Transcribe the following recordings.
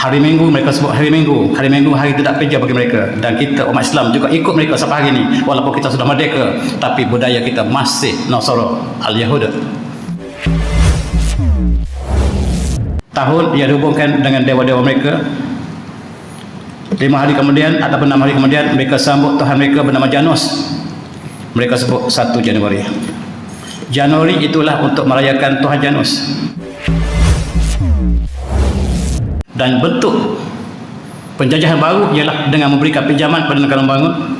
Hari Minggu mereka sebut hari Minggu. Hari Minggu hari tidak kerja bagi mereka, dan kita umat Islam juga ikut mereka sampai hari ini. Walaupun kita sudah merdeka, tapi budaya kita masih Nasara al-Yahuda. Tahun ia dihubungkan dengan dewa-dewa mereka. 5 hari kemudian ataupun 6 hari kemudian mereka sambut Tuhan mereka bernama Janus. Mereka sebut 1 Januari. Januari itulah untuk merayakan Tuhan Janus. Dan bentuk penjajahan baru ialah dengan memberikan pinjaman pada negara membangun,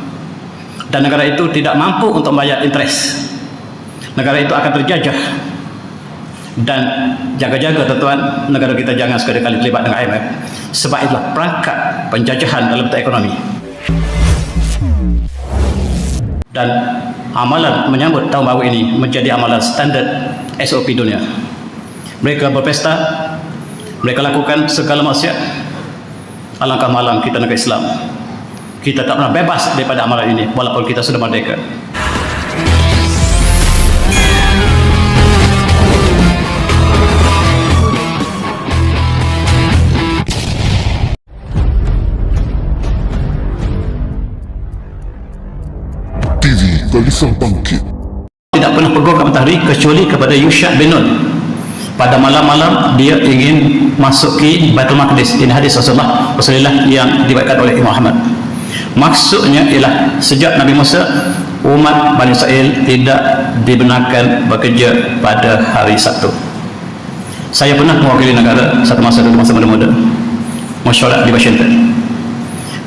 dan negara itu tidak mampu untuk membayar interest. Negara itu akan terjajah. Dan jaga-jaga tuan-tuan, negara kita jangan sekali-kali terlibat dengan IMF, sebab itulah perangkat penjajahan dalam bentuk ekonomi. Dan amalan menyambut tahun baru ini menjadi amalan standard SOP dunia. Mereka berpesta, mereka lakukan segala maksiat. Alangkah malang kita negara Islam, kita tak pernah bebas daripada amalan ini walaupun kita sudah merdeka. TV Gelisah Bangkit. Tidak pernah pegang ke matahari kecuali kepada Yusha' bin Nun. Pada malam-malam dia ingin masuki Baitul Maqdis. Ini hadis Rasulullah yang diriwayatkan oleh Imam Ahmad. Maksudnya ialah sejak Nabi Musa, umat Bani Israel tidak dibenarkan bekerja pada hari Sabtu. Saya pernah mewakili negara satu masa dulu, masa muda-muda, mesyuarat di Washington,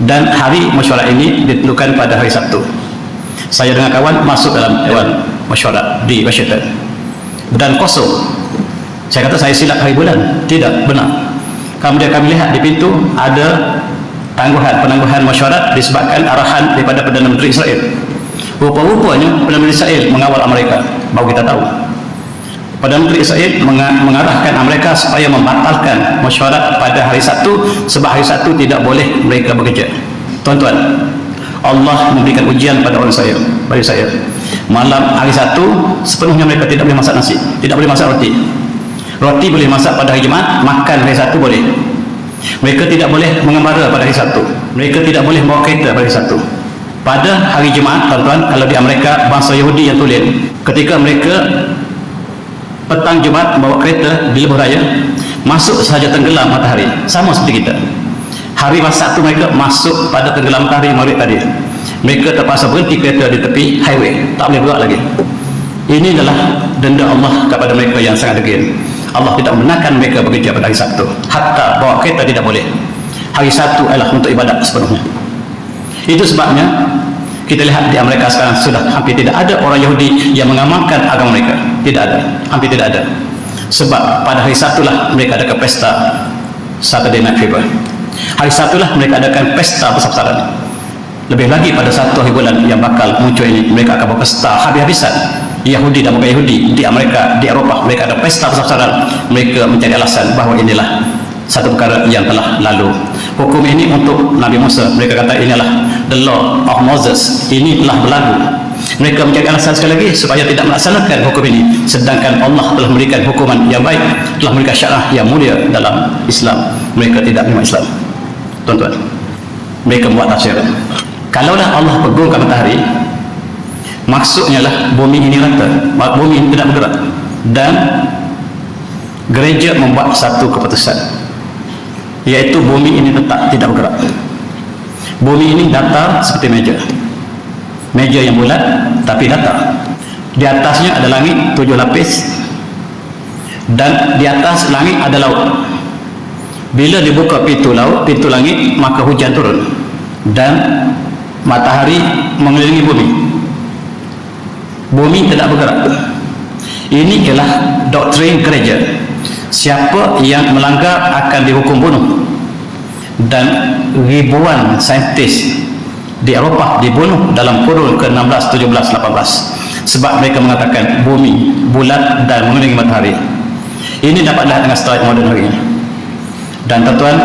dan hari mesyuarat ini ditentukan pada hari Sabtu. Saya dengan kawan masuk dalam dewan mesyuarat di Washington dan kosong. Saya kata saya silap hari bulan. Tidak, benar. Kemudian kami lihat di pintu ada penangguhan mesyuarat disebabkan arahan daripada Perdana Menteri Israel. Rupa-rupanya Perdana Menteri Israel mengawal Amerika. Baru kita tahu Perdana Menteri Israel mengarahkan Amerika supaya membatalkan mesyuarat pada hari Sabtu, sebab hari Sabtu tidak boleh mereka bekerja. Tuan-tuan, Allah memberikan ujian pada orang saya, bagi saya. Malam hari Sabtu sepenuhnya mereka tidak boleh masak nasi, tidak boleh masak roti. Roti boleh masak pada hari Jumaat, makan hari Sabtu boleh. Mereka tidak boleh mengembara pada hari Sabtu. Mereka tidak boleh bawa kereta pada hari Sabtu. Pada hari Jumaat, tuan-tuan, kalau di Amerika bangsa Yahudi yang tulen, ketika mereka petang Jumaat bawa kereta di lebuh raya, masuk sahaja tenggelam matahari, sama seperti kita. Hari Sabtu mereka masuk pada tenggelam matahari maghrib tadi. Mereka terpaksa berhenti kereta di tepi highway, tak boleh bergerak lagi. Ini adalah denda Allah kepada mereka yang sangat degil. Allah tidak membenarkan mereka bekerja pada hari Sabtu. Hatta bawa kereta tidak boleh. Hari Sabtu adalah untuk ibadat sepenuhnya. Itu sebabnya kita lihat di Amerika sekarang sudah hampir tidak ada orang Yahudi yang mengamalkan agama mereka. Tidak ada, hampir tidak ada. Sebab pada hari Sabtu lah mereka adakan pesta Saturday Night Fever. Hari Sabtu lah mereka adakan pesta besar-besaran. Lebih lagi pada satu hari bulan yang bakal muncul ini, mereka akan berpesta habis-habisan. Yahudi dan bukan Yahudi di Amerika, di Eropah, mereka ada pesta besar-besaran. Mereka mencari alasan bahawa inilah satu perkara yang telah lalu. Hukum ini untuk Nabi Musa, mereka kata inilah the law of Moses, ini telah berlalu. Mereka mencari alasan sekali lagi supaya tidak melaksanakan hukum ini, sedangkan Allah telah memberikan hukuman yang baik, telah memberikan syariah yang mulia dalam Islam. Mereka tidak menerima Islam. Tuan-tuan, mereka buat tafsir, kalaulah Allah pegungkan matahari, maksudnya lah bumi ini rata, bumi ini tidak bergerak, dan gereja membuat satu keputusan, iaitu bumi ini tetap tidak bergerak. Bumi ini datar seperti meja yang bulat tapi datar. Di atasnya ada langit 7 lapis, dan di atas langit ada laut. Bila dibuka pintu laut, pintu langit, maka hujan turun dan matahari mengelilingi bumi. Bumi tidak bergerak. Ini ialah doktrin gereja. Siapa yang melanggar akan dihukum bunuh. Dan ribuan saintis di Eropah dibunuh dalam kurun ke-16, 17, 18, sebab mereka mengatakan bumi bulat dan mengelilingi matahari. Ini dapat dilihat dengan slide moden hari ini. Dan tuan-tuan,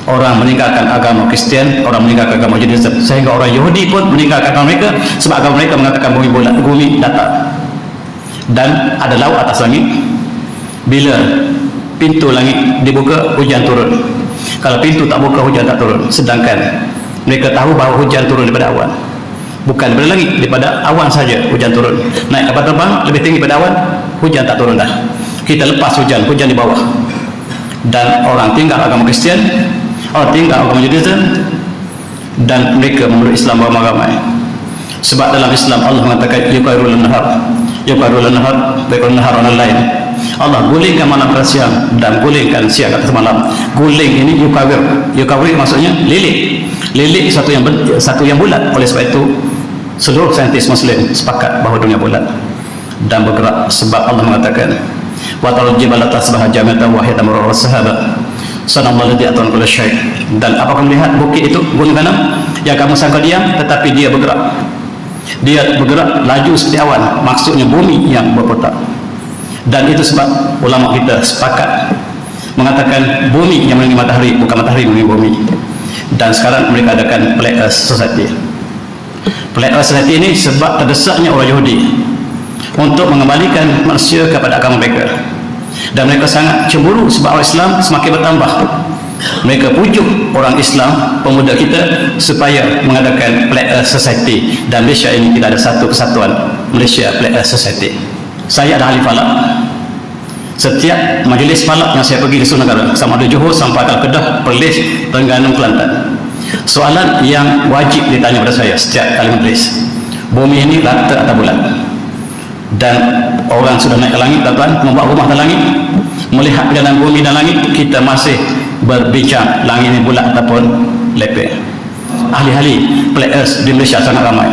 orang meninggalkan agama Kristian, orang meninggalkan agama Judaism, sehingga orang Yahudi pun meninggalkan agama mereka, sebab agama mereka mengatakan bumi bulat, bumi datar, dan ada laut atas langit. Bila pintu langit dibuka, hujan turun. Kalau pintu tak buka, hujan tak turun. Sedangkan mereka tahu bahawa hujan turun daripada awan, bukan daripada langit, daripada awan saja hujan turun. Naik kapal terbang lebih tinggi daripada awan, hujan tak turun dah. Kita lepas hujan di bawah. Dan orang tinggal agama Kristian, orang tinggal agama Judaism, dan mereka memeluk Islam ramai-ramai. Sebab dalam Islam Allah mengatakan yuqairul nahar baikul nahar on lain. Allah gulingkan malam ke siang dan gulingkan siang ke malam. Guling ini yukawir maksudnya lilit satu yang bulat. Oleh sebab itu seluruh saintis muslim sepakat bahawa dunia bulat dan bergerak. Sebab Allah mengatakan wa taral jibala tasbaha jamatan wa hiya tamurru as-sahaba sanallahu alladhi atqana kulla syai'. Dan apakah melihat bukit itu, gunung ganam yang kamu sangka diam, tetapi dia bergerak laju seperti awan, maksudnya bumi yang berputar. Dan itu sebab ulama kita sepakat mengatakan bumi yang mengelilingi matahari, bukan matahari mengelilingi bumi. Dan sekarang mereka adakan Flat Earth Society. Flat Earth Society ini sebab terdesaknya orang Yahudi untuk mengembalikan manusia kepada agama mereka, dan mereka sangat cemburu sebab orang Islam semakin bertambah. Mereka pujuk orang Islam, pemuda kita, supaya mengadakan Flat Earth Society. Dan Malaysia ini tidak ada satu kesatuan Malaysia Flat Earth Society. Saya ada ahli falak. Setiap majlis falak yang saya pergi di seluruh negara, sama ada Johor sampai ke Kedah, Perlis, Terengganu, Kelantan, soalan yang wajib ditanya pada saya setiap kali majlis, bumi ini rata atau bulat? Dan orang sudah naik ke langit, tuan-tuan, membuat rumah ke langit, melihat perjalanan bumi dan langit, kita masih berbincang langit ini bulat ataupun lepek. Ahli-ahli Flat Earth di Malaysia sangat ramai.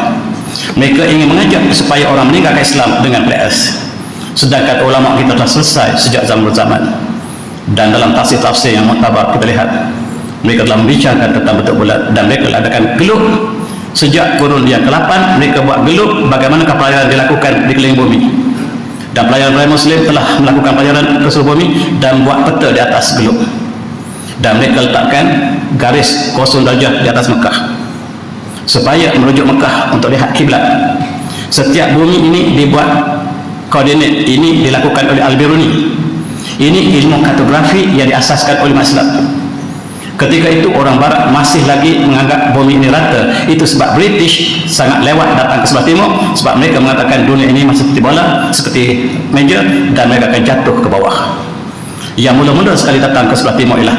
Mereka ingin mengajak supaya orang meninggalkan Islam dengan Flat Earth, sedangkan ulama kita telah selesai sejak zaman. Dan dalam tafsir-tafsir yang muktabar kita lihat, mereka telah membicarakan tentang bentuk bulat, dan mereka adakan geluk. Sejak kurun yang ke-8 mereka buat geluk bagaimana pelajaran dilakukan di keliling bumi, dan pelajaran Muslim telah melakukan pelajaran ke seluruh bumi dan buat peta di atas geluk. Dan mereka letakkan garis 0 darjah di atas Mekah supaya merujuk Mekah untuk lihat kiblat. Setiap bumi ini dibuat koordinat. Ini dilakukan oleh Al-Biruni. Ini ilmu kartografi yang diasaskan oleh Islam. Ketika itu orang barat masih lagi menganggap bumi ini rata. Itu sebab British sangat lewat datang ke sebelah timur, sebab mereka mengatakan dunia ini masih seperti bola, seperti meja, dan mereka akan jatuh ke bawah. Yang mula-mula sekali datang ke sebelah timur ialah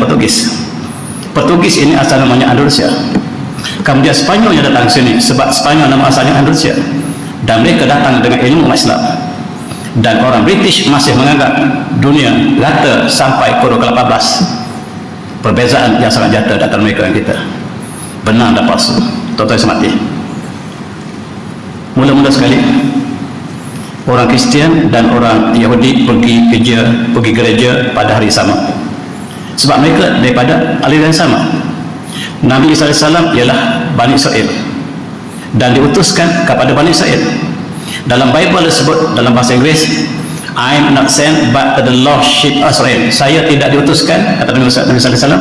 Portugis ini asal namanya Andalusia. Kemudian Spanyol yang datang ke sini, sebab Spanyol nama asalnya Andalusia, dan mereka datang dengan ilmu Islam. Dan orang British masih menganggap dunia rata sampai kurun ke-18. Perbezaan yang sangat nyata antara mereka dan kita. Benar dan palsu. Tuan-tuan semati, mula-mula sekali orang Kristian dan orang Yahudi pergi gereja pada hari sama, sebab mereka daripada aliran sama. Nabi Isa AS ialah Bani Israel dan diutuskan kepada Bani Israel. Dalam Bible disebut dalam bahasa Inggeris, I'm not sent but to the lost sheep of Israel. Saya tidak diutuskan, kata Nabi SAW,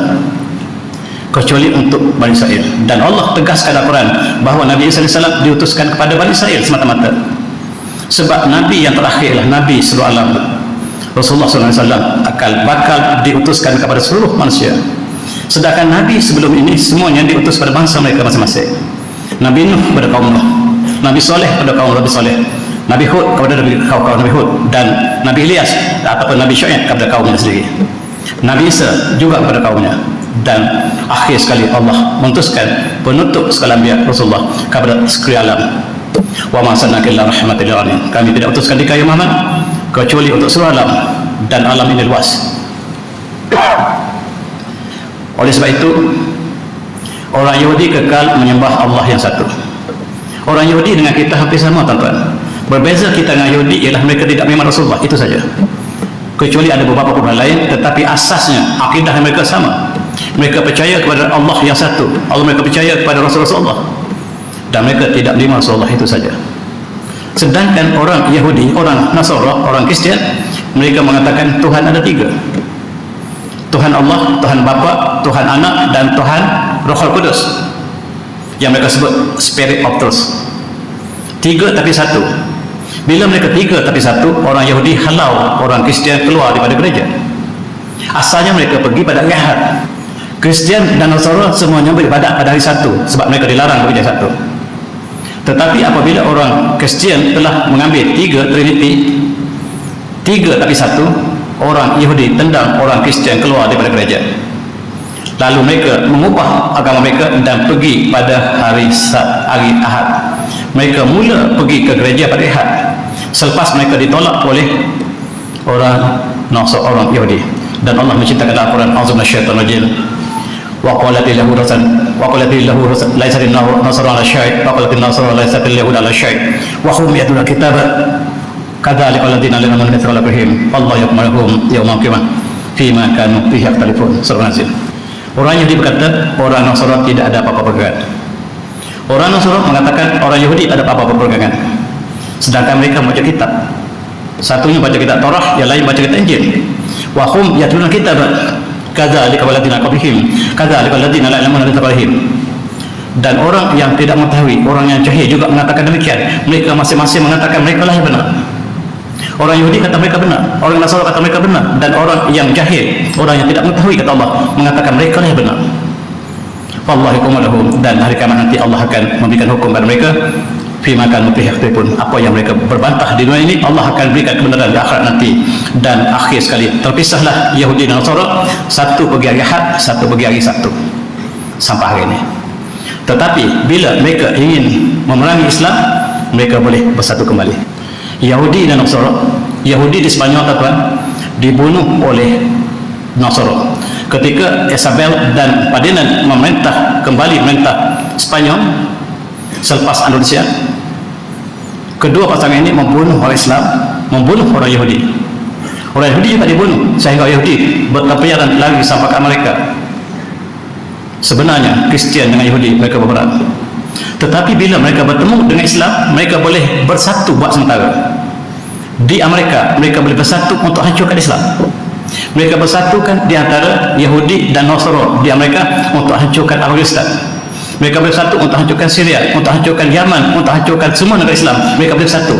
kecuali untuk Bani Israel. Dan Allah tegaskan Al-Quran bahawa Nabi SAW diutuskan kepada Bani Israel semata-mata. Sebab Nabi yang terakhir ialah Nabi seluruh alam. Rasulullah SAW bakal diutuskan kepada seluruh manusia. Sedangkan Nabi sebelum ini semuanya diutus pada bangsa mereka masing-masing. Nabi Nuh kepada kaum Nuh, Nabi Soleh kepada kaum Nabi Soleh, Nabi Hud kepada kaum Nabi Hud, dan Nabi Ilyas ataupun Nabi Syuaib kepada kaumnya sendiri. Nabi Isa juga kepada kaumnya. Dan akhir sekali Allah mengutuskan penutup segala anbiya Rasulullah kepada sekalian alam. Wa ma arsalnaka illa rahmatan lil alamin. Kami tidak utuskan di kayu Muhammad kecuali untuk seluruh alam, dan alam ini luas. Oleh sebab itu orang Yahudi kekal menyembah Allah yang satu. Orang Yahudi dengan kita hampir sama, tuan-tuan. Berbeza kita dengan Yahudi ialah mereka tidak memang Rasulullah, itu saja. Kecuali ada beberapa perubahan lain, tetapi asasnya akidah mereka sama. Mereka percaya kepada Allah yang satu. Mereka percaya kepada Rasulullah, dan mereka tidak menerima Rasulullah, itu saja. Sedangkan orang Yahudi, orang Nasara, orang Kristian, mereka mengatakan Tuhan ada 3. Tuhan Allah, Tuhan Bapa, Tuhan Anak, dan Tuhan Rohul Kudus, yang mereka sebut Spirit of Truth. 3 tapi 1. Bila mereka 3 tapi 1, orang Yahudi halau orang Kristian keluar daripada gereja. Asalnya mereka pergi pada hari Ahad. Kristian dan Nasara semuanya beribadat pada hari Sabtu sebab mereka dilarang bekerja Sabtu. Tetapi apabila orang Kristian telah mengambil 3 Trinity, 3 tapi 1, orang Yahudi tendang orang Kristian keluar daripada gereja. Lalu mereka mengubah agama mereka dan pergi pada hari Ahad. Mereka mula pergi ke gereja pada Ahad selepas mereka ditolak oleh orang Nasara, orang Yahudi. Dan Allah menceritakan dalam Al-Quran, "A'udzu minasyaitonir rajim. Wa qalat lahu rasul laisa lin-nasara ala syai' wa qalat lin-nasara laisa lil-yahudi ala syai' wa hum yatluna kitaba kadzalika alladziina lam yu'minu bihim wallahu yaqmaluhum yaumal qiyamah fima kanu fihi yakhtalifun." Surah An-Nazl. Orang Yahudi berkata orang Nasara tidak ada apa-apa pegangan. Orang Nasara mengatakan orang Yahudi ada apa-apa pegangan. Sedangkan mereka baca kitab. Satunya baca kitab Taurat, yang lain baca kitab Injil. Wa hum yatluna kitaba kadzalika alladziina qablihim kadzalika alladziina la yu'minuna bihim. Dan orang yang tidak mengetahui, orang yang jahil juga mengatakan demikian. Mereka masing-masing mengatakan mereka lah yang benar. Orang Yahudi kata mereka benar, orang Nasara kata mereka benar, dan orang yang jahil, orang yang tidak mengetahui kata Allah mengatakan mereka lah yang benar. Wallahu yaqulu, dan hari kiamat nanti Allah akan memberikan hukum kepada mereka fima kanu fihi yakhtalifun. Apa yang mereka berbantah di dunia ini, Allah akan berikan kebenaran di akhirat nanti. Dan akhir sekali terpisahlah Yahudi dan Nasara, satu pergi hari Ahad, satu pergi hari Sabtu sampai hari ini. Tetapi bila mereka ingin memerangi Islam, mereka boleh bersatu kembali. Yahudi dan Nasara, Yahudi di Spanyol tuan, dibunuh oleh Nasara ketika Isabel dan Ferdinand kembali memerintah Spanyol selepas Andalusia. Kedua pasangan ini membunuh orang Islam, membunuh orang Yahudi. Orang Yahudi juga dibunuh sehingga Yahudi berkeliaran lagi sampai ke Amerika. Sebenarnya Kristian dengan Yahudi mereka berperang. Tetapi bila mereka bertemu dengan Islam, mereka boleh bersatu buat sementara. Di Amerika mereka boleh bersatu untuk hancurkan Islam. Mereka bersatukan di antara Yahudi dan Nasara di Amerika untuk hancurkan Afghanistan. Mereka bersatu untuk hancurkan Syria, untuk hancurkan Yaman, untuk hancurkan semua negara Islam. Mereka bersatu.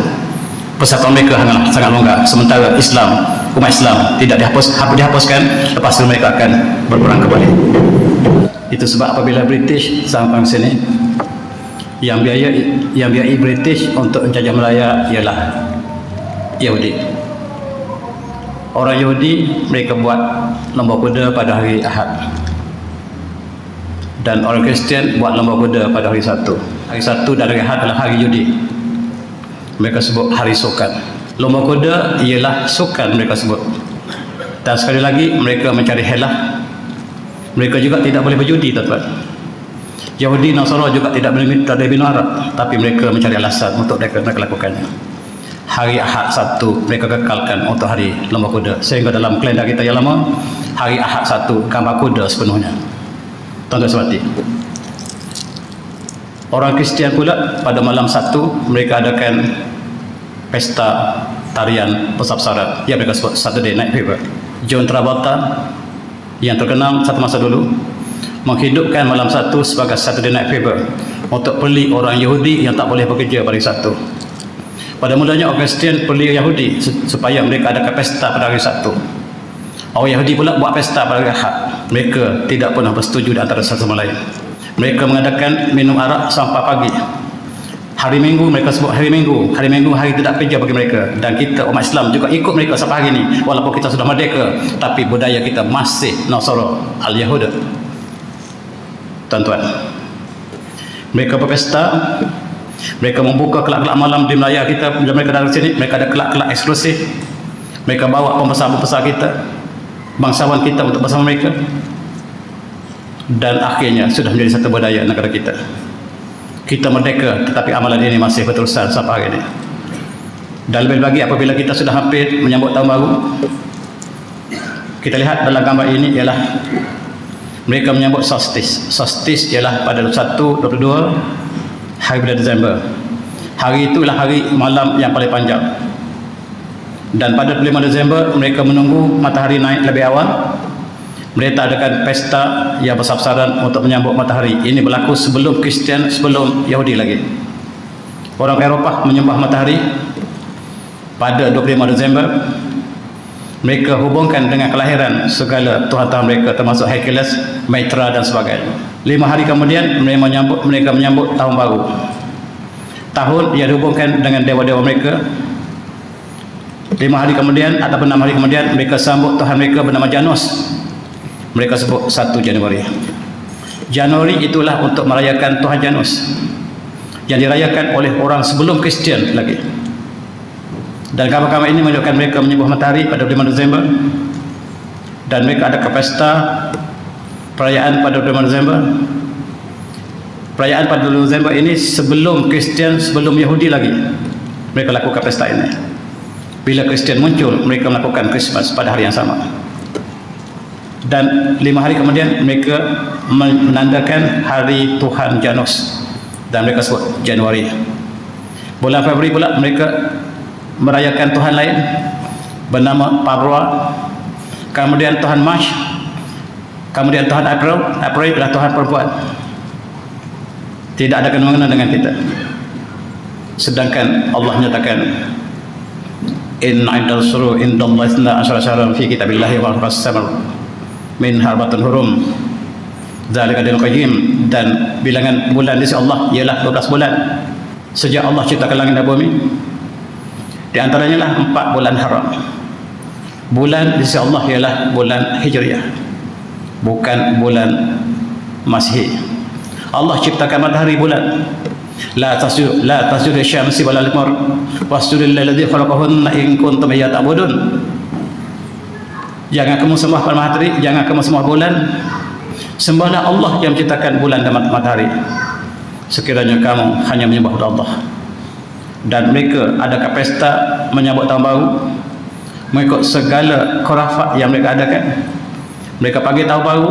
Persatuan mereka sangat longgar. Sementara Islam, umat Islam tidak dihapuskan, lepas itu mereka akan berperang kembali. Itu sebab apabila British sampai sini, yang biayai British untuk menjajah Melaya ialah Yahudi. Orang Yahudi mereka buat lomba kuda pada hari Ahad, dan orang Kristian buat lomba kuda pada hari Sabtu. Hari Sabtu dan hari Ahad adalah hari Yahudi. Mereka sebut hari sukan. Lomba kuda ialah sukan mereka sebut. Dan sekali lagi mereka mencari helah. Mereka juga tidak boleh berjudi, tuan-tuan. Yahudi Nasara juga tidak boleh minum arak, tapi mereka mencari alasan untuk mereka lakukannya. Hari Ahad Sabtu mereka kekalkan untuk hari lomba kuda, sehingga dalam kalender kita yang lama hari Ahad Sabtu gambar kuda sepenuhnya. Tuan-tuan semati. Orang Kristian pula pada malam Sabtu mereka adakan pesta tarian besar-besaran yang mereka sebut Saturday Night Fever. John Travolta yang terkenal satu masa dulu menghidupkan malam Sabtu sebagai Saturday Night Fever untuk peli orang Yahudi yang tak boleh bekerja pada hari Sabtu. Pada mulanya orang Kristian peli Yahudi supaya mereka adakan pesta pada hari Sabtu. Orang Yahudi pula buat pesta pada hari Ahad. Mereka tidak pernah bersetuju di antara satu sama lain. Mereka mengadakan minum arak sampai pagi. Hari Minggu mereka sebut hari Minggu. Hari Minggu hari tidak kerja bagi mereka. Dan kita umat Islam juga ikut mereka sampai hari ini. Walaupun kita sudah merdeka, tapi budaya kita masih Nasara al-Yahuda. Tuan-tuan, mereka berpesta. Mereka membuka kelak-kelak malam di Melaya kita. Bila mereka datang sini, mereka ada kelak-kelak eksklusif. Mereka bawa pembesar-pembesar kita, bangsawan kita untuk bersama mereka. Dan akhirnya sudah menjadi satu budaya negara kita. Kita merdeka, tetapi amalan ini masih berterusan sampai hari ini. Dan lebih lagi apabila kita sudah hampir menyambut tahun baru, kita lihat dalam gambar ini ialah mereka menyambut solstice. Solstice ialah pada 1, 22 hari bulan Disember. Hari itulah hari malam yang paling panjang. Dan pada 5 Disember mereka menunggu matahari naik lebih awal. Mereka adakan pesta yang besar-besaran untuk menyambut matahari. Ini berlaku sebelum Kristian, sebelum Yahudi lagi. Orang Eropah menyembah matahari pada 25 Disember. Mereka hubungkan dengan kelahiran segala tuhan-tuhan mereka, termasuk Hercules, Mitra dan sebagainya. 5 hari kemudian mereka menyambut tahun baru. Tahun yang dihubungkan dengan dewa-dewa mereka. 5 hari kemudian ataupun 6 hari kemudian mereka sambut Tuhan mereka bernama Janus. Mereka sebut 1 Januari. Januari itulah untuk merayakan Tuhan Janus yang dirayakan oleh orang sebelum Kristian lagi. Dan kabar-kabar ini menunjukkan mereka menyembah matahari pada 5 Desember, dan mereka ada pesta perayaan pada 5 Desember. Perayaan pada 5 Desember ini sebelum Kristian, sebelum Yahudi lagi mereka lakukan pesta ini. Bila Kristian muncul, mereka melakukan Christmas pada hari yang sama. Dan 5 hari kemudian mereka menandakan hari Tuhan Janus, dan mereka sebut Januari. Bulan Februari pula mereka merayakan Tuhan lain bernama Parwa, kemudian Tuhan March, kemudian Tuhan April adalah Tuhan perempuan. Tidak ada kena-mengena dengan kita. Sedangkan Allah menyatakan inna idal suru indallahi isna asyara syahran fi kitabillahi wal qassamar min harbatun hurum dzalika dinul qayyim, dan bilangan bulan di sisi Allah ialah 12 bulan sejak Allah ciptakan langit dan bumi. Di antaranya lah 4 bulan haram. Bulan di sisi Allah ialah bulan Hijriah, bukan bulan Masihi. Allah ciptakan matahari bulan. La tasjudu syamsi wal qamar wasjudu lillazi khalaqahunna in kuntum iyyahu ta'budun. Jangan kamu sembah pada matahari, jangan kamu sembah bulan. Sembahlah Allah yang menciptakan bulan dan matahari. Sekiranya kamu hanya menyembah Allah. Dan mereka adakan pesta menyambut tahun baru mengikut segala khurafat yang mereka adakan. Mereka panggil tahun baru,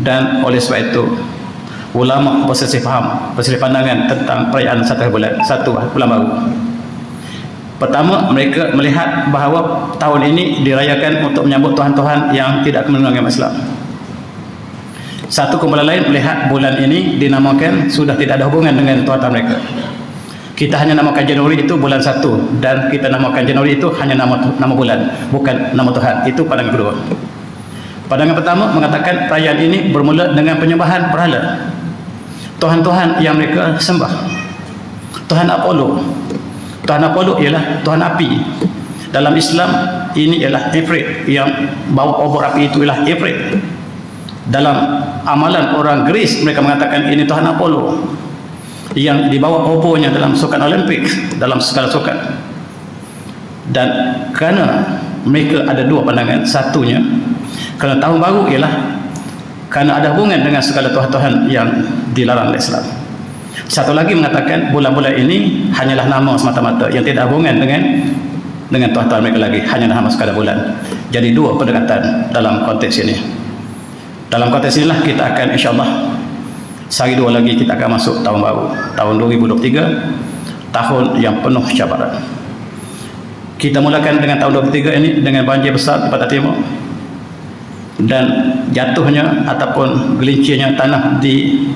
dan oleh sebab itu ulama berselisih faham, berselisih pandangan tentang perayaan satu bulan baru. Pertama, mereka melihat bahawa tahun ini dirayakan untuk menyambut Tuhan-Tuhan yang tidak mengenal agama Islam. Satu kumpulan lain melihat bulan ini dinamakan sudah tidak ada hubungan dengan Tuhan-Tuhan mereka. Kita hanya namakan Januari itu bulan 1, dan kita namakan Januari itu hanya nama bulan, bukan nama Tuhan. Itu pandangan kedua. Pandangan pertama mengatakan perayaan ini bermula dengan penyembahan berhala, Tuhan-Tuhan yang mereka sembah. Tuhan Apollo. Tuhan Apollo ialah Tuhan api. Dalam Islam ini ialah Ifrit, yang bawa obor api itu ialah Ifrit. Dalam amalan orang Greece mereka mengatakan ini Tuhan Apollo, yang dibawa obornya dalam sukan Olimpik, dalam segala sukan. Dan kerana mereka ada 2 pandangan, satunya kerana tahun baru ialah kerana ada hubungan dengan segala Tuhan-Tuhan yang dilarang oleh Islam. Satu lagi mengatakan bulan-bulan ini hanyalah nama semata-mata yang tidak ada hubungan dengan Tuhan-Tuhan mereka lagi, hanya nama sekadar bulan. Jadi 2 pendekatan dalam konteks ini. Dalam konteks inilah kita akan insyaAllah sehari 2 lagi kita akan masuk tahun baru, tahun 2023, tahun yang penuh cabaran. Kita mulakan dengan tahun 2023 ini dengan banjir besar di Pantai Timur, dan jatuhnya ataupun gelincirnya tanah di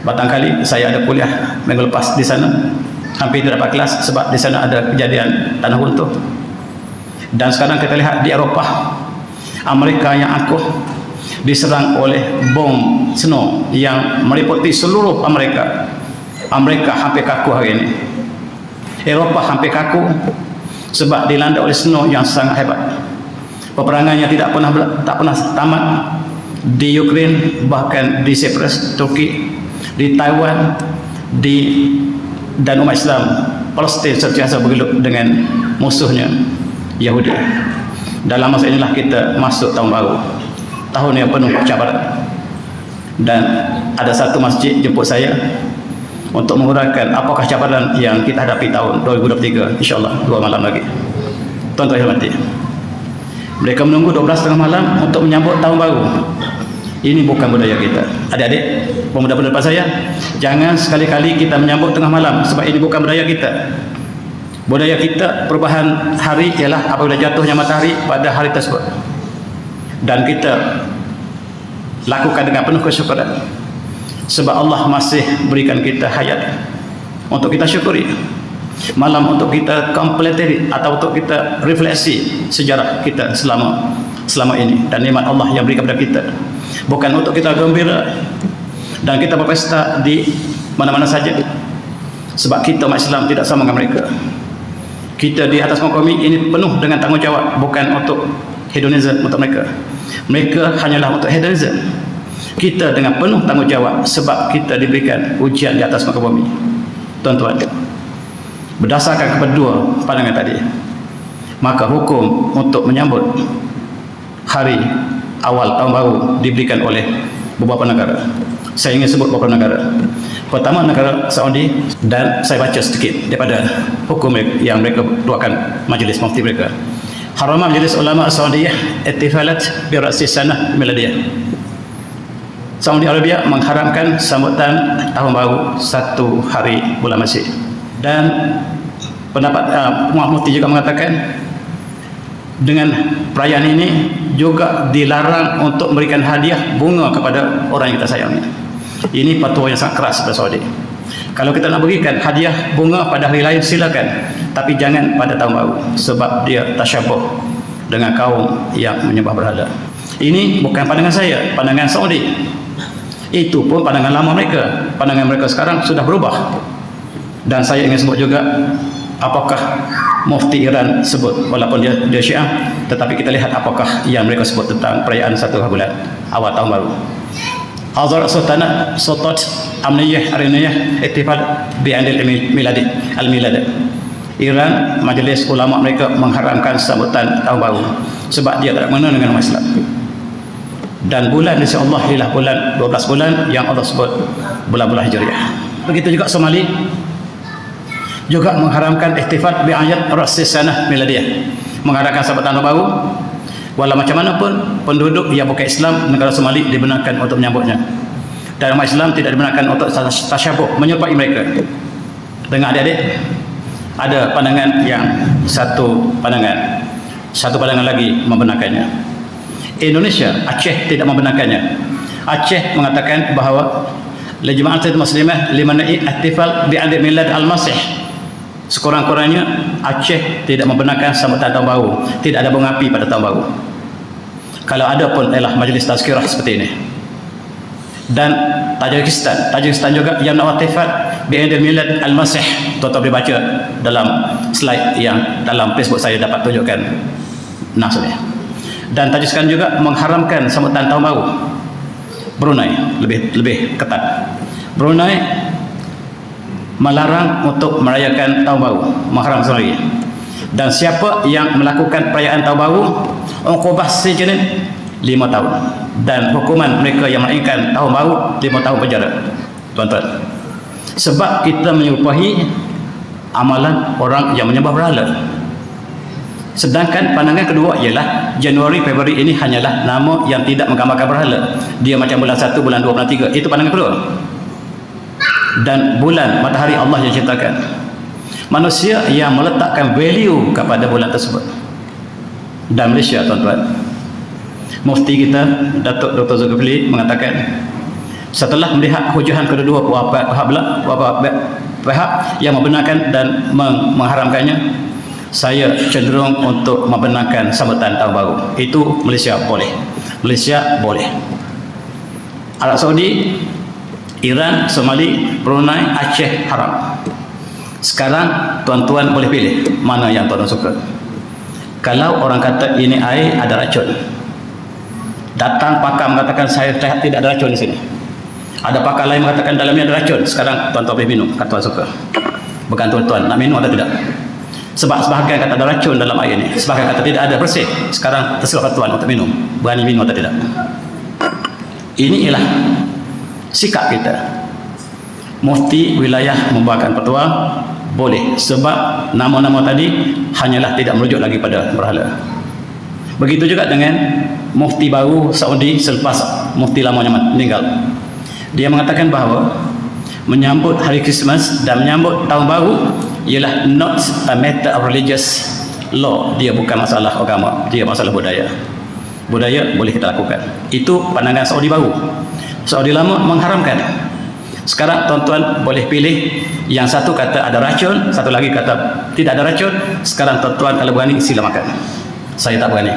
Batangkali. Saya ada kuliah minggu lepas di sana, hampir tidak dapat kelas sebab di sana ada kejadian tanah runtuh. Dan sekarang kita lihat di Eropah, Amerika yang angkuh diserang oleh bom snow yang meliputi seluruh Amerika. Amerika hampir kaku hari ini. Eropah hampir kaku sebab dilanda oleh snow yang sangat hebat. Peperangannya tak pernah tamat di Ukraine, bahkan di Cyprus, Turki, di Taiwan, dan umat Islam Palestin sentiasa bergelut dengan musuhnya Yahudi. Dalam masa inilah kita masuk tahun baru, tahun yang penuh cabaran. Dan ada satu masjid jemput saya untuk menguraikan apakah cabaran yang kita hadapi tahun 2023, insyaAllah 2 malam lagi. Tuan-tuan yang hormati, mereka menunggu 12 tengah malam untuk menyambut tahun baru. Ini bukan budaya kita. Adik-adik, pemuda-pemuda depan saya, jangan sekali-kali kita menyambut tengah malam, sebab ini bukan budaya kita. Budaya kita, perubahan hari ialah apabila jatuhnya matahari pada hari tersebut, dan kita lakukan dengan penuh kesyukuran sebab Allah masih berikan kita hayat untuk kita syukuri. malam untuk kita completely atau untuk kita refleksi sejarah kita selama ini dan nikmat Allah yang beri kepada kita, bukan untuk kita gembira dan kita berpesta di mana-mana saja, sebab kita umat Islam tidak sama dengan mereka. Kita di atas muka bumi ini penuh dengan tanggungjawab, bukan untuk hedonism untuk mereka. Mereka hanyalah untuk hedonism. Kita dengan penuh tanggungjawab sebab kita diberikan ujian di atas muka bumi. Tuan-tuan, berdasarkan kedua pandangan tadi, maka hukum untuk menyambut hari awal tahun baru diberikan oleh beberapa negara. Saya ingin sebut beberapa negara. Pertama, negara Saudi, dan saya baca sedikit daripada hukum yang mereka keluarkan majlis mufti mereka. Harama Majlis Ulama Saudiyah ittifalat bi ra'si sanah miladiyah. Saudi Arabia mengharamkan sambutan tahun baru 1 hari bulan Masih. Dan pendapat Mufti juga mengatakan dengan perayaan ini juga dilarang untuk memberikan hadiah bunga kepada orang yang kita sayangi. Ini fatwa yang sangat keras pada Saudi. Kalau kita nak berikan hadiah bunga pada hari lain silakan, tapi jangan pada tahun baru, sebab dia tasyabuh dengan kaum yang menyembah berhala. Ini bukan pandangan saya, pandangan Saudi. Itu pun pandangan lama mereka. Pandangan mereka sekarang sudah berubah. Dan saya ingin sebut juga apakah Mufti Iran sebut, walaupun dia Syiah, tetapi kita lihat apakah yang mereka sebut tentang perayaan 1 bulan awal tahun baru. Hazrat Sultanat Sultan Amniyah Ariniyah Ittifaq bi'andil miladi al-milad. Iran, majlis ulama mereka mengharamkan sambutan tahun baru sebab dia tak mengenal dengan umat Islam. Dan bulan insya-Allah ialah bulan 12 bulan yang Allah sebut bulan-bulan Hijriah. Begitu juga Somali juga mengharamkan ihtifal bi'ayat ra'sis sanah miladiyah, mengharamkan sambutan tahun baru. Walau macam mana pun penduduk yang bukan Islam negara Somali dibenarkan untuk menyambutnya, dan umat Islam tidak dibenarkan untuk tasyabuh menyerupai mereka. Dengan adik-adik ada pandangan yang satu pandangan lagi membenarkannya. Indonesia, Aceh tidak membenarkannya. Aceh mengatakan bahawa Jamaatul Muslimah limanai ihtifal bi'ad milad al-Masih. Sekurang-kurangnya Aceh tidak membenarkan sambutan tahun baru, tidak ada bunga api pada tahun baru. Kalau ada pun ialah majlis tazkirah seperti ini. Dan Tajikistan juga yang ihtifal bi'ad milad al-Masih. Tuan-tuan boleh baca dalam slide yang dalam Facebook saya dapat tunjukkan nasnya. Dan Tajikistan juga mengharamkan sambutan tahun baru. Brunei lebih ketat. Brunei melarang untuk merayakan tahun baru, mengharam sendiri. Dan siapa yang melakukan perayaan tahun baru, uqubah sijnin 5 tahun, dan hukuman mereka yang merayakan tahun baru 5 tahun penjara. Tuan-tuan, sebab kita menyerupai amalan orang yang menyembah berhala. Sedangkan pandangan kedua ialah Januari, Februari ini hanyalah nama yang tidak menggambarkan berhala. Dia macam bulan 1, bulan 2, bulan 3. Itu pandangan kedua. Dan bulan, matahari Allah yang ciptakan. Manusia yang meletakkan value kepada bulan tersebut. Dan Malaysia, tuan-tuan, Mufti kita Datuk Dr. Zulkifli mengatakan, setelah melihat hujuhan kedua pihak yang membenarkan dan mengharamkannya, saya cenderung untuk membenarkan sambutan tahun baru. Itu Malaysia boleh. Malaysia boleh. Arab Saudi, Iran, Somali, Brunei, Aceh haram. Sekarang tuan-tuan boleh pilih mana yang tuan-tuan suka. Kalau orang kata ini air ada racun, datang pakar mengatakan saya tidak ada racun di sini. Ada pakar lain mengatakan dalamnya ada racun. Sekarang tuan-tuan boleh minum, kata tuan suka. Bukan tuan-tuan nak minum atau tidak. Sebab sebahagian kata ada racun dalam air ini, sebahagian kata tidak ada, bersih. Sekarang tersilap tuan untuk minum, berani minum atau tidak. Ini ialah sikap kita. Mufti wilayah membuatkan fatwa boleh, sebab nama-nama tadi hanyalah tidak merujuk lagi pada berhala. Begitu juga dengan Mufti baru Saudi selepas Mufti lamanya meninggal. Dia mengatakan bahawa menyambut hari Christmas dan menyambut tahun baru ialah not a matter of religious law. Dia bukan masalah agama, dia masalah budaya. Budaya boleh kita lakukan. Itu pandangan Saudi baru. Saudi lama mengharamkan. Sekarang tuan-tuan boleh pilih, yang satu kata ada racun, satu lagi kata tidak ada racun. Sekarang tuan-tuan kalau berani sila makan. Saya tak berani.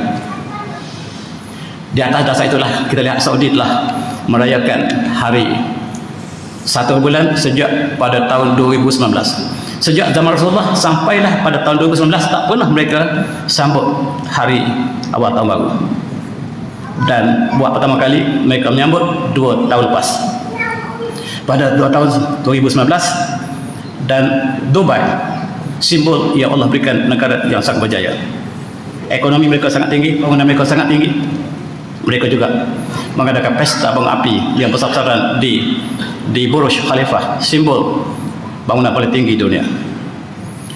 Di atas dasar itulah kita lihat Saudi telah merayakan hari 1 bulan sejak pada tahun 2019. Sejak zaman Rasulullah sampailah pada tahun 2019 tak pernah mereka sambut hari awal tahun baru. Dan buat pertama kali mereka menyambut 2 tahun lepas. Pada 2 tahun 2019, dan Dubai simbol yang Allah berikan negara yang sangat berjaya. Ekonomi mereka sangat tinggi, bangunan mereka sangat tinggi. Mereka juga mengadakan pesta bunga api yang besar-besaran di Burj Khalifah, simbol bangunan paling tinggi dunia.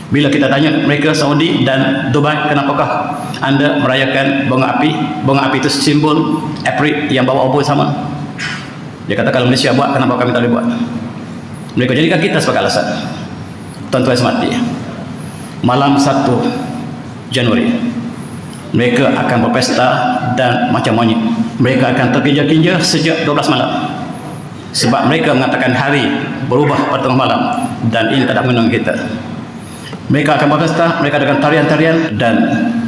Bila kita tanya mereka Saudi dan Dubai, kenapakah anda merayakan bunga api? Bunga api itu simbol April yang bawa obor sama. Dia kata kalau Malaysia buat, kenapa kami tak boleh buat? Mereka jadikan kita sebagai alasan. Tuan-tuan semati, malam 1 Januari mereka akan berpesta dan macam monyet. Mereka akan terkinja-kinja sejak 12 malam. Sebab mereka mengatakan hari berubah pada tengah malam, dan ini tak ada mengenai kita. Mereka akan berpesta, mereka dengan tarian-tarian, dan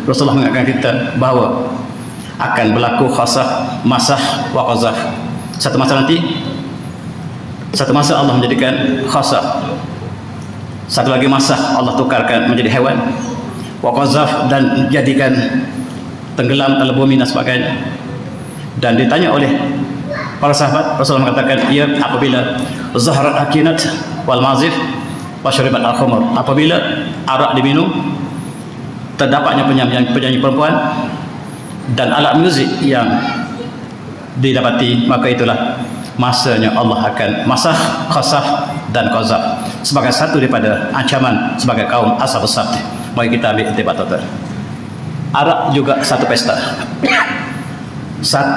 Rasulullah mengingatkan kita bahawa akan berlaku khasaf, masah wa qazaf. Satu masa nanti, satu masa Allah menjadikan khasaf, satu lagi masa Allah tukarkan menjadi hewan, wa qazaf, dan jadikan tenggelam dalam bumi dan sebagainya. Dan ditanya oleh para sahabat, Rasulullah mengatakan, ia apabila zahrat akinat wal mazif wa syaribat al-khumur, apabila arak diminum, terdapatnya penyanyi perempuan dan alat muzik yang didapati, maka itulah masanya Allah akan masah, khasaf dan qazaf sebagai satu daripada ancaman sebagai kaum ashab as-sabt. Mari kita ambil iktibar total. Arak juga satu pesta. 1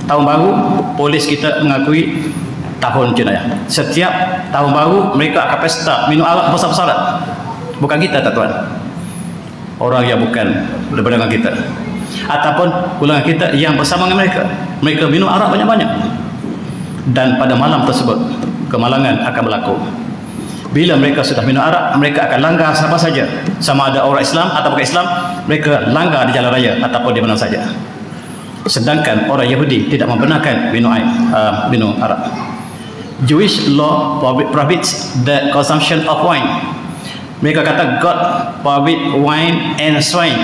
tahun baru, polis kita mengakui tahun jenayah. Setiap tahun baru mereka akan pesta minum arak besar-besaran. Bukan kita, tuan-tuan, orang yang bukan berbeda dengan kita, ataupun golongan kita yang bersama dengan mereka. Mereka minum arak banyak-banyak, dan pada malam tersebut kemalangan akan berlaku. Bila mereka sudah minum arak, mereka akan langgar siapa saja, sama ada orang Islam atau bukan Islam. Mereka langgar di jalan raya ataupun di mana saja. Sedangkan orang Yahudi tidak membenarkan minum arak. Jewish law prohibits the consumption of wine. Mereka kata God forbid wine and swine.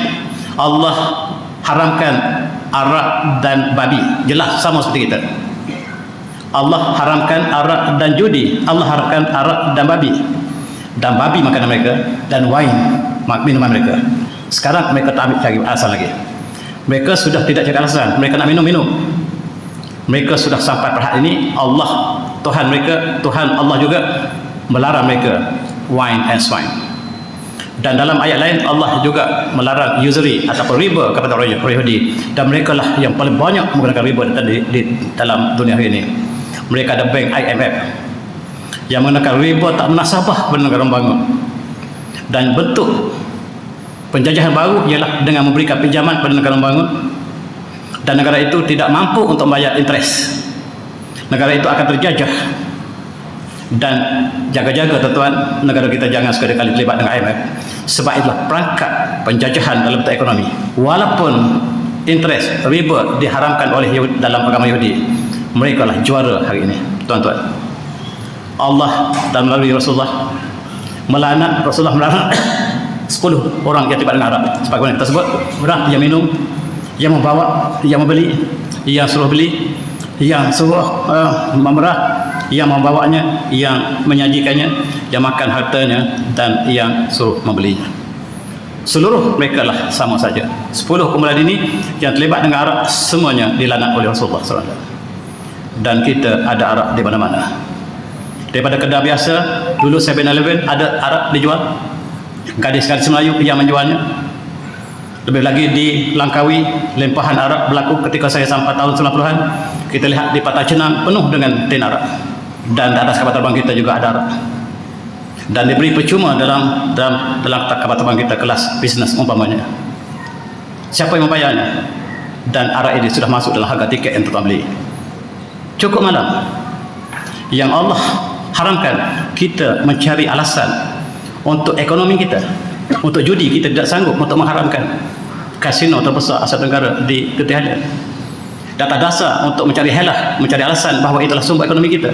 Allah haramkan arak dan babi. Jelas sama seperti kita. Allah haramkan arak dan judi. Allah haramkan arak dan babi. Dan babi makanan mereka, dan wine minuman mereka. Sekarang mereka tak ambil cari alasan lagi. Mereka sudah tidak cari alasan. Mereka nak minum. Mereka sudah sampai pada ini Allah, Tuhan mereka, Tuhan Allah juga melarang mereka wine and swine. Dan dalam ayat lain Allah juga melarang usury ataupun riba kepada orang Yahudi, dan mereka lah yang paling banyak menggunakan riba di dalam dunia hari ini. Mereka ada bank IMF yang menggunakan riba tak munasabah pada negara bangun, dan bentuk penjajahan baru ialah dengan memberikan pinjaman pada negara bangun, dan negara itu tidak mampu untuk membayar interest. Negara itu akan terjajah. Dan jaga-jaga, tuan-tuan, negara kita jangan sekali-kali terlibat dengan IMF, sebab itulah perangkat penjajahan dalam bentuk ekonomi. Walaupun interest, riba diharamkan oleh Yahudi, dalam agama Yahudi, mereka lah juara hari ini, tuan-tuan. Allah dan melalui Rasulullah melaknat, Rasulullah melaknat 10 orang yang terlibat dengan arak. Sebagaimana kita sebut, orang yang minum, yang membawa, yang membeli, yang suruh beli, yang suruh memerah, yang membawanya, yang menyajikannya, yang makan hartanya, dan yang suruh membelinya. Seluruh mereka lah sama saja. 10 kumpulan ini yang terlibat dengan arak, semuanya dilaknat oleh Rasulullah SAW. Dan kita ada arak di mana-mana. Daripada kedai biasa, dulu 7-Eleven ada arak dijual, gadis-gadis Melayu yang menjualnya. Lebih lagi di Langkawi, limpahan arak berlaku ketika saya sampai tahun 90-an. Kita lihat di Patah Cenang penuh dengan tin arak, dan di atas kapal terbang kita juga ada arak, dan diberi percuma dalam kapal terbang kita kelas bisnes umpamanya. Siapa yang membayarnya? Dan arak ini sudah masuk dalam harga tiket yang tuan beli. Cukup malam. yang Allah haramkan kita mencari alasan untuk ekonomi kita, untuk judi. Kita tidak sanggup untuk mengharamkan kasino terbesar Asia Tenggara di Ketiadaan. Data dasar untuk mencari helah, mencari alasan bahawa itulah sumber ekonomi kita.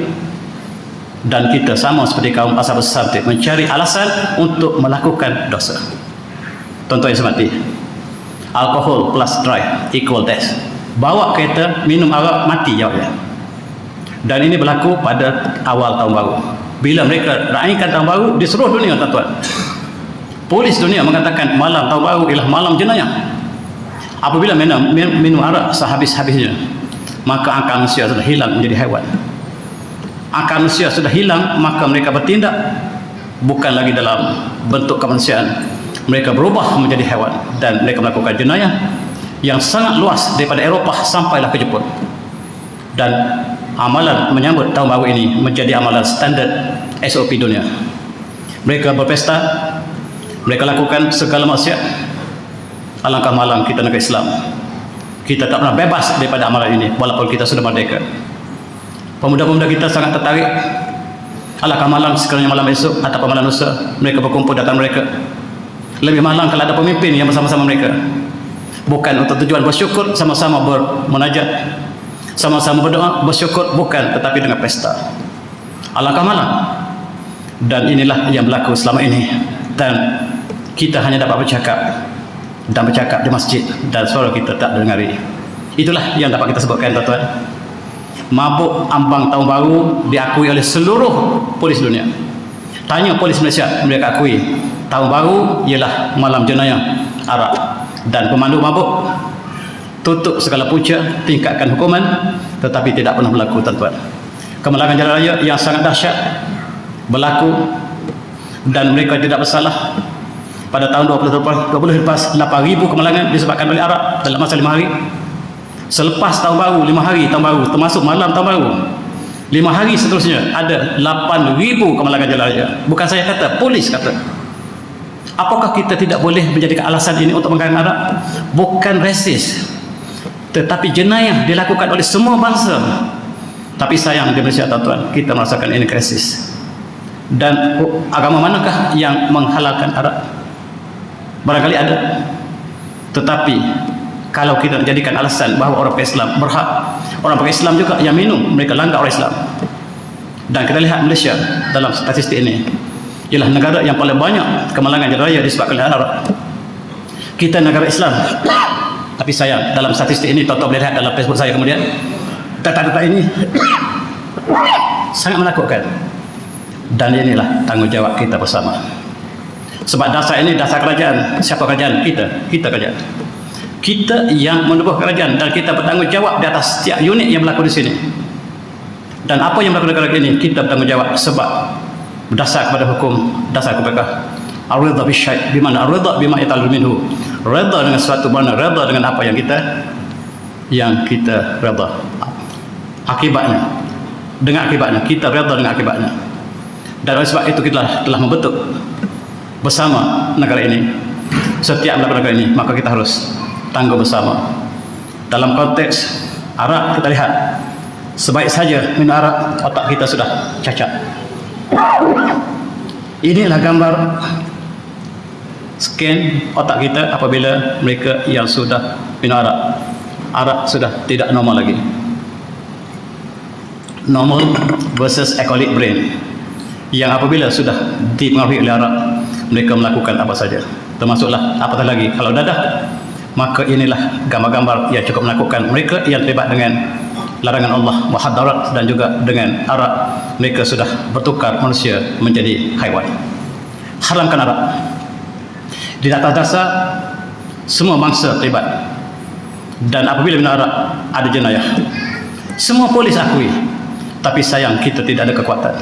Dan kita sama seperti kaum Ashabus Sabti, mencari alasan untuk melakukan dosa. Contoh yang semati, alkohol plus drive equal death. Bawa kereta, minum arak, mati jawabnya. Dan ini berlaku pada awal tahun baru. Bila mereka raikan tahun baru di seluruh dunia, tuan-tuan, polis dunia mengatakan malam tahun baru ialah malam jenayah. Apabila minum arak sehabis-habisnya, maka akal manusia sudah hilang menjadi haiwan. Akal manusia sudah hilang, maka mereka bertindak bukan lagi dalam bentuk kemanusiaan. Mereka berubah menjadi haiwan dan mereka melakukan jenayah yang sangat luas daripada Eropah sampailah ke Jepun. Dan amalan menyambut tahun baru ini menjadi amalan standard SOP dunia. Mereka berpesta, mereka lakukan segala maksiat. Alangkah malang kita negara Islam, kita tak pernah bebas daripada amalan ini walaupun kita sudah merdeka. Pemuda-pemuda kita sangat tertarik. Alangkah malang sekiranya malam esok atau malam lusa mereka berkumpul datang mereka. Lebih malang kalau ada pemimpin yang bersama-sama mereka, bukan untuk tujuan bersyukur, sama-sama bermunajat, sama-sama berdoa bersyukur, bukan, tetapi dengan pesta. Alangkah malang. Dan inilah yang berlaku selama ini. Dan kita hanya dapat bercakap dan bercakap di masjid dan suara kita tak dengari. Itulah yang dapat kita sebutkan, tuan-tuan. Mabuk ambang tahun baru diakui oleh seluruh polis dunia. Tanya polis Malaysia, mereka akui tahun baru ialah malam jenayah arak. Dan pemandu mabuk tutup segala punca, tingkatkan hukuman, tetapi tidak pernah berlaku, tuan-tuan. Kemalangan jalan raya yang sangat dahsyat berlaku dan mereka tidak bersalah. Pada tahun 20 lepas 8,000 kemalangan disebabkan oleh arak dalam masa 5 hari. Selepas tahun baru 5 hari tahun baru, termasuk malam tahun baru 5 hari seterusnya, ada 8,000 kemalangan jalan raya. Bukan saya kata, polis kata. Apakah kita tidak boleh menjadikan alasan ini untuk menghalang arak? Bukan resis, tetapi jenayah dilakukan oleh semua bangsa. Tapi sayang di Malaysia, tuan-tuan, kita merasakan ini krisis. Dan agama manakah yang menghalalkan arak? Barangkali ada. Tetapi kalau kita jadikan alasan bahawa orang pakai Islam berhak, orang pakai Islam juga yang minum, mereka langgar orang Islam. Dan kita lihat Malaysia dalam statistik ini ialah negara yang paling banyak kemalangan jalan raya disebabkan oleh arak. Kita negara Islam, tapi sayang dalam statistik ini, tuan-tuan boleh lihat dalam Facebook saya kemudian, data-data ini sangat menakutkan. Dan inilah tanggungjawab kita bersama. Sebab dasar ini dasar kerajaan. Siapa kerajaan? Kita kerajaan. Kita yang menubuh kerajaan dan kita bertanggungjawab di atas setiap unit yang berlaku di sini. Dan apa yang berlaku di negara ini kita bertanggungjawab sebab berdasar kepada hukum dasar kepekah. Ar-ridha bisyai' bi mana ar-ridha bima yatal minhu. Redha dengan sesuatu, mana redha dengan apa yang kita redha. Akibatnya, dengan akibatnya kita redha dengan akibatnya. Dan oleh sebab itu kita telah membentuk bersama negara ini. Setiap negara ini, maka kita harus tangguh bersama. Dalam konteks arak, kita lihat sebaik saja minum arak, otak kita sudah cacat. Inilah gambar scan otak kita apabila mereka yang sudah minum arak sudah tidak normal lagi. Normal versus alcoholic brain, yang apabila sudah dipengaruhi oleh arak, mereka melakukan apa saja, termasuklah apatah lagi kalau dadah. Maka inilah gambar-gambar yang cukup menakutkan. Mereka yang terlibat dengan larangan Allah, muhadarat, dan juga dengan arak, mereka sudah bertukar manusia menjadi haiwan. Haramkan arak. Di atas dasar semua bangsa terlibat. Dan apabila minum arak ada jenayah. Semua polis akui. Tapi sayang kita tidak ada kekuatan.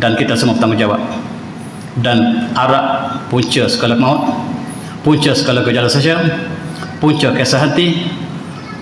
Dan kita semua bertanggungjawab. Dan arak punca segala maut, punca segala gejala sosial, punca kisah hati,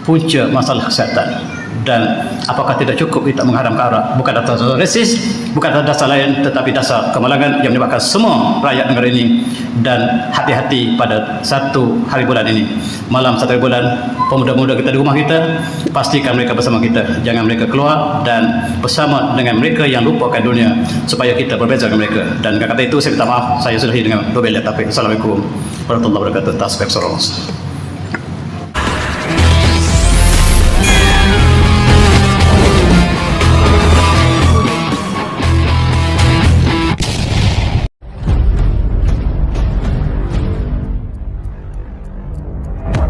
punca masalah kesihatan. Dan apakah tidak cukup kita mengharamkan arak? Bukan atas dasar resis, bukan atas dasar lain, tetapi dasar kemalangan yang menyebabkan semua rakyat negara ini. Dan hati-hati pada satu hari bulan ini, malam satu hari bulan, pemuda-pemuda kita di rumah kita, pastikan mereka bersama kita, jangan mereka keluar dan bersama dengan mereka yang lupakan dunia, supaya kita berbeza dengan mereka. Dan kata itu saya minta maaf, saya sudahi dengan berbelak tapi Assalamualaikum warahmatullahi wabarakatuh. Tasbih Soros.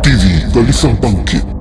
TV Gelisah Bangkit.